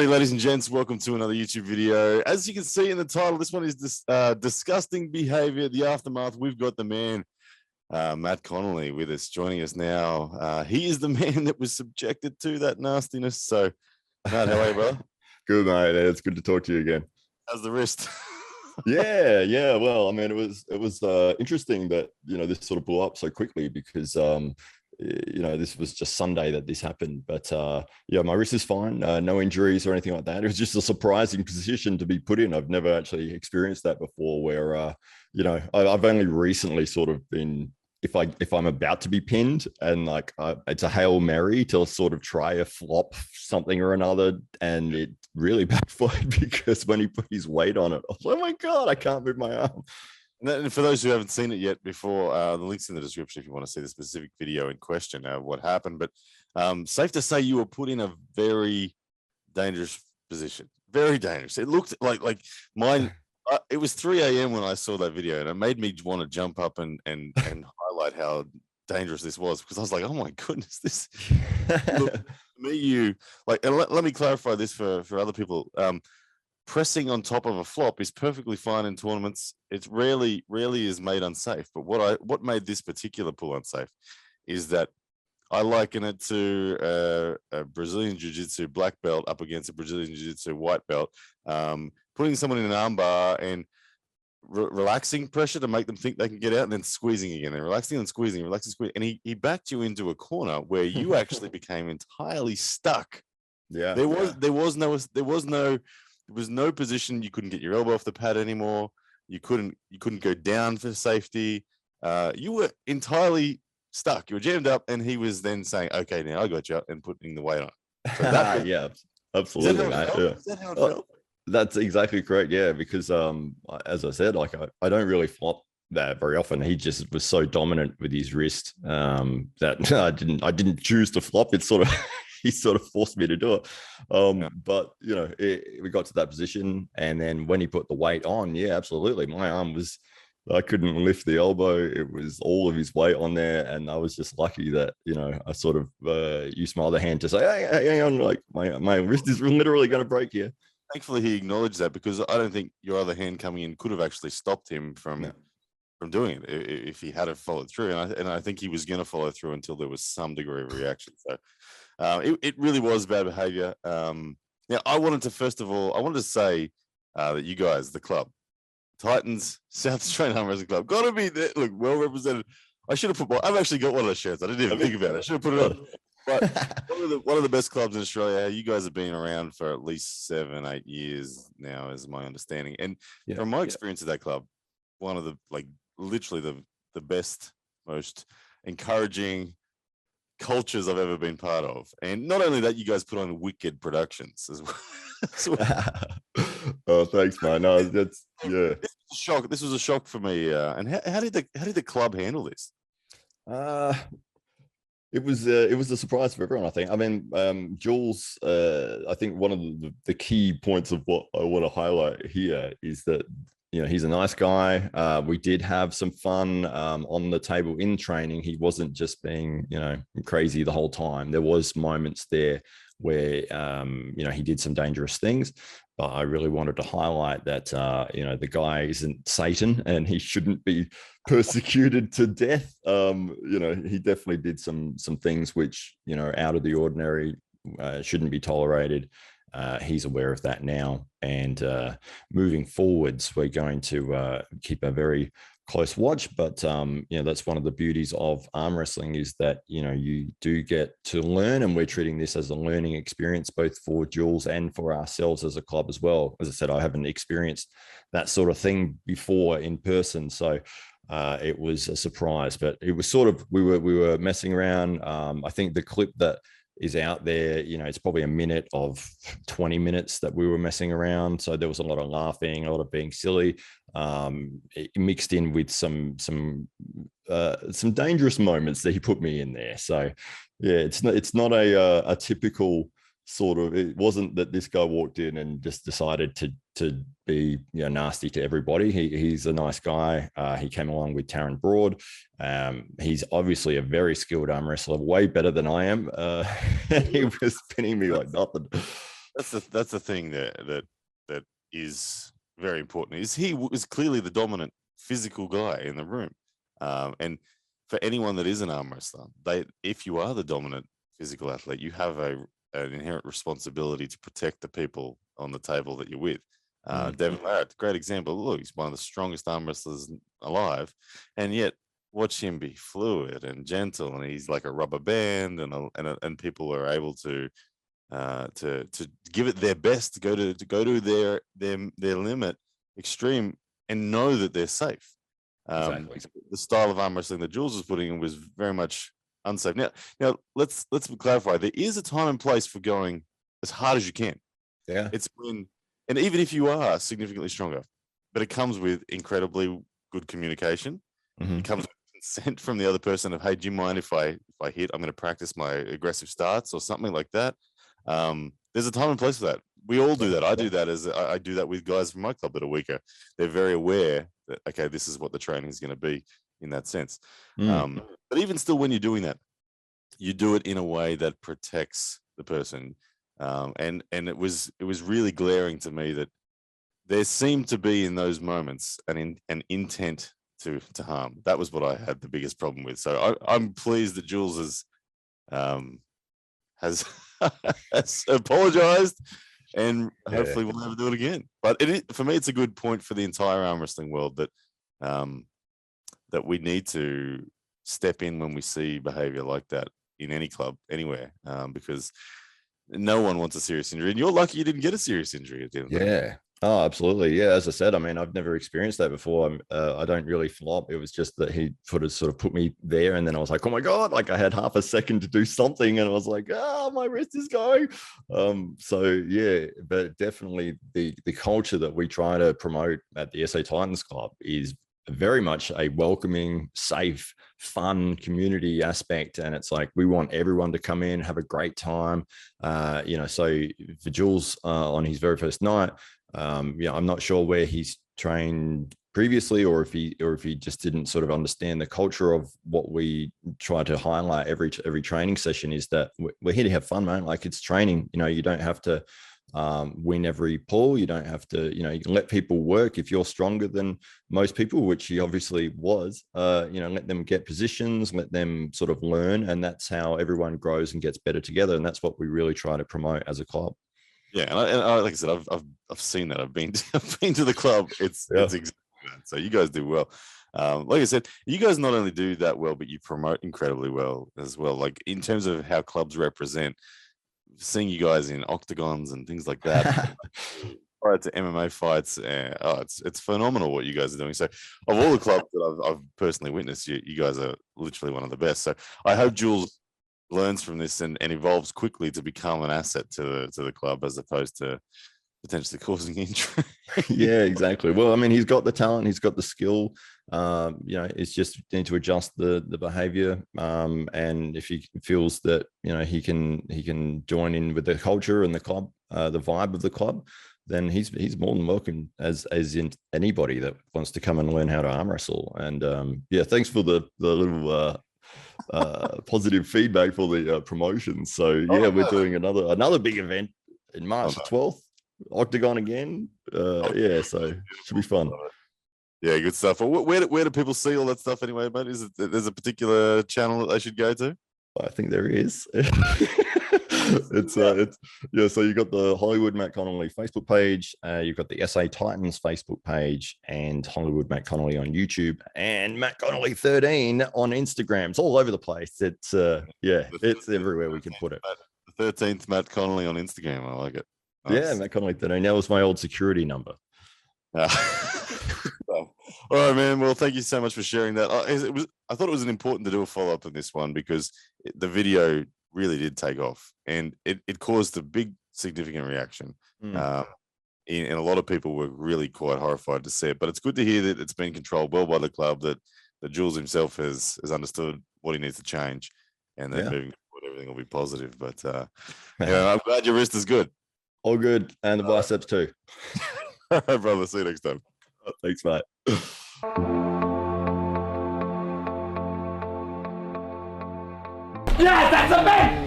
G'day, ladies and gents. Welcome to another YouTube video. As you can see in the title, this one is this disgusting behavior, the aftermath. We've got the man, Matt Connolly, with us, joining us now. He is the man that was subjected to that nastiness. So, Matt, how are you, brother? Good, mate. It's good to talk to you again. How's the wrist? Yeah. Well, I mean, it was interesting that this sort of blew up so quickly because this was just Sunday that this happened. But yeah, my wrist is fine. No injuries or anything like that. It was just a surprising position to be put in. I've never actually experienced that before. Where I've only recently sort of been. If I'm about to be pinned and it's a Hail Mary to sort of try a flop something or another, and it really backfired because when he put his weight on it, I was like, oh my God, I can't move my arm. And for those who haven't seen it yet before, the link's in the description if you want to see the specific video in question, what happened. But safe to say you were put in a very dangerous position. Very dangerous. It looked like mine. It was 3 a.m. when I saw that video, and it made me want to jump up and highlight how dangerous this was, because I was like, oh my goodness, this look, let me clarify this for other people. Pressing on top of a flop is perfectly fine in tournaments. It's rarely is made unsafe. But what made this particular pull unsafe is that I liken it to a Brazilian Jiu-Jitsu black belt up against a Brazilian Jiu-Jitsu white belt, putting someone in an arm bar and relaxing pressure to make them think they can get out, and then squeezing again, and relaxing and squeezing, and he backed you into a corner where you actually became entirely stuck. Yeah, there was no position. You couldn't get your elbow off the pad anymore. You couldn't go down for safety. You were entirely stuck. You were jammed up, and he was then saying, "Okay, now I got you," and putting the weight on. So yeah, absolutely. Is that how it felt? That's exactly correct. Yeah, because as I said, I don't really flop that very often. He just was so dominant with his wrist that I didn't choose to flop. It's sort of he sort of forced me to do it. But we got to that position, and then when he put the weight on, yeah, absolutely, my arm was. I couldn't lift the elbow. It was all of his weight on there. And I was just lucky that, I sort of used my other hand to say, hey, hang on, like my wrist is literally going to break here. Thankfully, he acknowledged that, because I don't think your other hand coming in could have actually stopped him from doing it if he had followed through. And I think he was going to follow through until there was some degree of reaction. So it really was bad behavior. I wanted to say that you guys, the club, Titans South Australian Arm Wrestling Club, gotta be there. Look, well represented. I should have put. I've actually got one of those shirts. I didn't even think about it. I should have put it on. But one of the best clubs in Australia. You guys have been around for at least 7-8 years now, is my understanding. And from my experience at that club, one of the literally the best, most encouraging cultures I've ever been part of. And not only that, you guys put on wicked productions as well. Oh, thanks, man. No, that's This was a shock for me. And how did the club handle this? It was a surprise for everyone, I think. I mean, Jules, I think one of the key points of what I want to highlight here is that he's a nice guy. We did have some fun on the table in training. He wasn't just being crazy the whole time. There was moments there where he did some dangerous things, but I really wanted to highlight that the guy isn't Satan and he shouldn't be persecuted to death. He definitely did some things which out of the ordinary, shouldn't be tolerated. He's aware of that now, and moving forwards, we're going to keep a very close watch. But that's one of the beauties of arm wrestling, is that you do get to learn, and we're treating this as a learning experience both for Jules and for ourselves as a club as well. As I said, I haven't experienced that sort of thing before in person, so it was a surprise. But it was sort of, we were messing around. I think the clip that is out there, it's probably a minute of 20 minutes that we were messing around. So there was a lot of laughing, a lot of being silly, mixed in with some dangerous moments that he put me in there. So yeah, it's not a typical sort of, it wasn't that this guy walked in and just decided to be nasty to everybody. He's a nice guy. He came along with Taron Broad. He's obviously a very skilled arm wrestler, way better than I am. He was pinning me like nothing. that's the thing that is very important. Is he was clearly the dominant physical guy in the room, and for anyone that is an arm wrestler, if you are the dominant physical athlete, you have an inherent responsibility to protect the people on the table that you're with. Devin Barrett, great example. Look, he's one of the strongest arm wrestlers alive, and yet watch him be fluid and gentle, and he's like a rubber band, and people are able to give it their best, to go to their limit, extreme, and know that they're safe. Exactly. The style of arm wrestling that Jules was putting in was very much unsafe. Now let's clarify. There is a time and place for going as hard as you can. Yeah. It's when, and even if you are significantly stronger, but it comes with incredibly good communication. It comes with consent from the other person of, hey, do you mind if I hit? I'm going to practice my aggressive starts or something like that. There's a time and place for that. We all do that. I do that I do that with guys from my club that are weaker. They're very aware that, okay, this is what the training is going to be in that sense. But even still, when you're doing that, you do it in a way that protects the person. And it was really glaring to me that there seemed to be in those moments an intent to harm. That was what I had the biggest problem with. So I'm pleased that Jules has apologized, and hopefully we'll never do it again. But for me, it's a good point for the entire arm wrestling world that that we need to step in when we see behavior like that in any club, anywhere, because no one wants a serious injury, and you're lucky you didn't get a serious injury at the end of the day. Oh, absolutely. Yeah. As I said, I mean, I've never experienced that before. I don't really flop. It was just that he sort of put me there. And then I was like, oh my God, like I had half a second to do something. And I was like, my wrist is going. So yeah, but definitely the culture that we try to promote at the SA Titans Club is very much a welcoming, safe, fun community aspect. And it's like, we want everyone to come in, have a great time. So for Jules on his very first night, I'm not sure where he's trained previously, or if he just didn't sort of understand the culture of what we try to highlight every training session, is that we're here to have fun, man. Like, it's training. You don't have to win every pull. You don't have to, you can let people work. If you're stronger than most people, which he obviously was, let them get positions, let them sort of learn, and that's how everyone grows and gets better together. And that's what we really try to promote as a club. Yeah, and I like I said, I've seen that. I've been to the club. It's exactly that. So you guys do well. Like I said, you guys not only do that well, but you promote incredibly well as well. Like, in terms of how clubs represent, seeing you guys in octagons and things like that, prior to MMA fights, it's phenomenal what you guys are doing. So, of all the clubs that I've personally witnessed, you guys are literally one of the best. So I hope Jules learns from this and evolves quickly to become an asset to the club, as opposed to potentially causing injury. Yeah, exactly. Well, I mean, he's got the talent, he's got the skill. It's just need to adjust the behavior. And if he feels that he can join in with the culture and the club, the vibe of the club, then he's more than welcome as in anybody that wants to come and learn how to arm wrestle. And thanks for the little positive feedback for the promotion. So we're doing another big event in March the 12th, Octagon again. So should be fun. Yeah, good stuff. Well, where do people see all that stuff anyway, mate? There's a particular channel that they should go to? I think there is. So you got the Hollywood Matt Connolly Facebook page, you've got the SA Titans Facebook page, and Hollywood Matt Connolly on YouTube, and Matt Connolly 13 on Instagram. It's all over the place. It's it's everywhere we can put it. The 13th Matt Connolly on Instagram. I like it. Nice. Yeah, Matt Connolly 13. That was my old security number. All right, man. Well, thank you so much for sharing that. I thought it was important to do a follow-up on this one, because the video really did take off, and it caused a big, significant reaction. And a lot of people were really quite horrified to see it. But it's good to hear that it's been controlled well by the club, that Jules himself has understood what he needs to change, and that moving forward, everything will be positive. But I'm glad your wrist is good. All good, and the biceps too. All right, brother. See you next time. Thanks, mate. Yeah, that's a man!